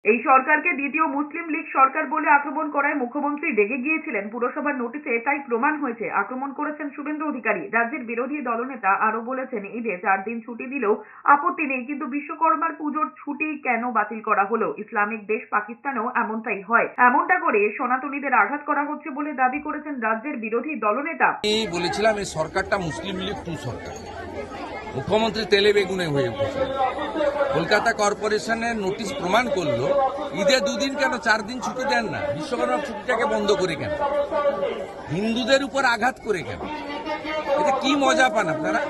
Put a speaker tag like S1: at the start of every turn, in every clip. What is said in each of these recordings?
S1: এই সরকারকে দ্বিতীয় মুসলিম লীগ সরকার বলে আক্রমণ করায় মুখ্যমন্ত্রী রেগে গিয়েছিলেন পুরসভার নোটিশে, তাই প্রমাণ হয়েছে। আক্রমণ করেছেন শুভেন্দু অধিকারী। রাজ্যের বিরোধী দলনেতা আরো বলেছেন, ঈদে 4 দিন ছুটি দিলেও আপত্তি নেই, কিন্তু বিশ্বকর্মার পুজোর ছুটি কেন বাতিল করা হলো? ইসলামিক দেশ পাকিস্তানেও এমনটাই হয়। এমনটা করে সনাতনীদের আঘাত করা হচ্ছে বলে দাবি করেছেন রাজ্যের বিরোধী দলনেতা।
S2: আমি বলেছিলাম এই সরকারটা মুসলিম লীগ টু সরকার। মুখ্যমন্ত্রী তেলে বেগুনে হয়ে উঠেছে। কলকাতা কর্পোরেশনের নোটিশ প্রমাণ করলো ঈদে 2 দিন কেন 4 দিন ছুটি দেন না? বিশ্বকর্মার ছুটিটাকে বন্ধ করে কেন? হিন্দুদের উপর আঘাত করে কেন? এতে কি মজা পান আপনারা?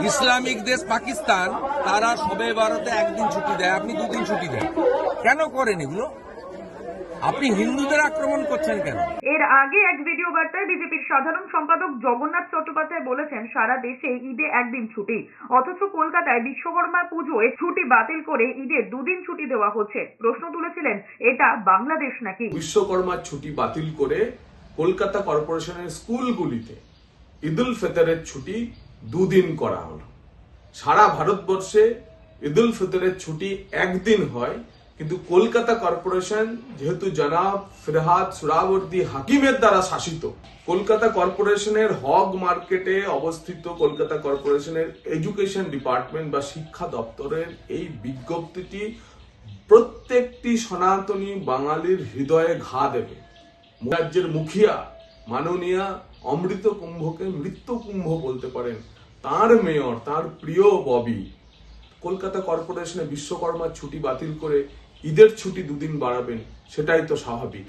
S2: ইসলামিক দেশ পাকিস্তান তারা সবে ভারতে 1 দিন ছুটি দেয়, আপনি 2 দিন ছুটি দেন। কেন করেন এগুলো? আপনি হিন্দুদের আক্রমণ করছেন কেন?
S1: এর আগে এক ভিডিও বার্তায় বিজেপির সাধারণ সম্পাদক জগন্নাথ চট্টোপাধ্যায় বলেছেন, সারা দেশে ঈদে 1 দিন ছুটি, অথচ কলকাতায় বিশ্বকর্মা পুজোয় ছুটি বাতিল করে ঈদে 2 দিন ছুটি দেওয়া হচ্ছে। প্রশ্ন তুলেছিলেন, এটা বাংলাদেশ নাকি?
S3: বিশ্বকর্মার ছুটি বাতিল করে কলকাতা কর্পোরেশনের স্কুলগুলিতে ঈদুল ফিতরের ছুটি 2 দিন করা হলো। সারা ভারতবর্ষে ঈদুল ফিতরের ছুটি 1 দিন হয়, কিন্তু কলকাতা কর্পোরেশন যেহেতু জনাব ফিরহাদ সুরাবর্দী হাকিমের দ্বারা শাসিত, কলকাতা কর্পোরেশনের হগ মার্কেটে অবস্থিত কলকাতা কর্পোরেশনের এডুকেশন ডিপার্টমেন্ট বা শিক্ষা দপ্তরের এই বিজ্ঞপ্তিটি প্রত্যেকটি সনাতনী বাঙালির হৃদয়ে ঘা দেবে। রাজ্যের মুখিয়া মাননীয়া অমৃত কুম্ভকে মৃত্যু কুম্ভ বলতে পারেন। তার মেয়র, তার প্রিয় ববি কলকাতা কর্পোরেশনে বিশ্বকর্মার ছুটি বাতিল করে ঈদের ছুটি 2 দিন বাড়াবেন, সেটাই তো স্বাভাবিক।